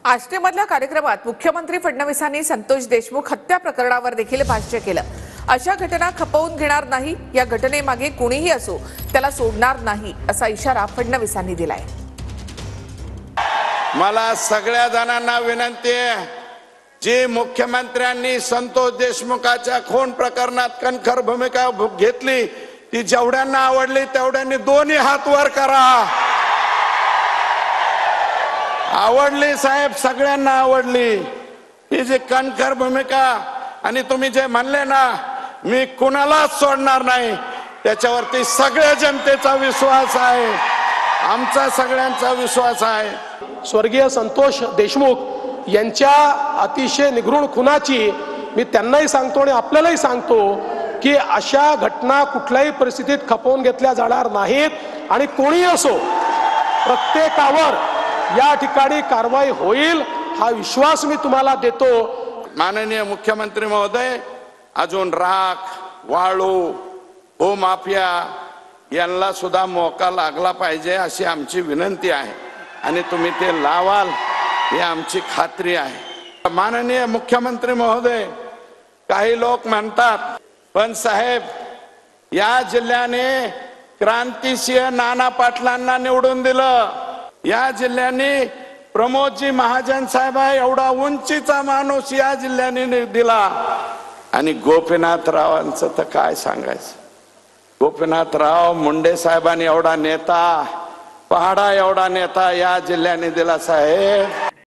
आष्टेमधल्या कार्यक्रमात मुख्यमंत्री फडणवीसांनी संतोष देशमुख हत्या प्रकरणावर देखील भाष्य केलं। अशा घटना खपवून घेणार नाही, या घटनेमागे कोणीही असो त्याला सोडणार नाही असा इशारा फडणवीसांनी दिलाय। मला सगळ्या जणांना विनंती आहे, जे मुख्यमंत्र्यांनी संतोष देशमुखाच्या खून प्रकरणात कणखर भूमिका घेतली ती जेवढ्यांना आवडली तेवढ्यांनी दोन्ही हात वर करा। आवडली साहेब, सगळ्यांना आवडली ही जी कणखर भूमिका। आणि तुम्ही जे म्हणले ना मी कुणालाच सोडणार नाही, त्याच्यावरती सगळ्या जनतेचा विश्वास आहे, आमचा सगळ्यांचा विश्वास आहे। स्वर्गीय संतोष देशमुख यांच्या अतिशय निगृढ खुनाची मी त्यांनाही सांगतो आणि आपल्यालाही सांगतो की अशा घटना कुठल्याही परिस्थितीत खपवून घेतल्या जाणार नाहीत आणि कोणी असो प्रत्येकावर या ठिकाणी कारवाई होईल हा विश्वास मी तुम्हाला देतो। माननीय मुख्यमंत्री महोदय, अजून राख, वाळू, भूमाफिया यांना सुद्धा मोका लागला पाहिजे अशी आमची विनंती आहे आणि तुम्ही ते लावाल ही आमची खात्री आहे। माननीय मुख्यमंत्री महोदय, काही लोक म्हणतात पण साहेब या जिल्ह्याने क्रांतिसिंह नाना पाटलांना निवडून दिलं, या जिल्ह्याने प्रमोदजी महाजन साहेब एवढा उंचीचा माणूस या जिल्ह्याने दिला आणि गोपीनाथरावांचं तर काय सांगायचं। गोपीनाथराव मुंडे साहेबांनी एवढा नेता, पहाडा एवढा नेता या जिल्ह्याने दिला साहेब।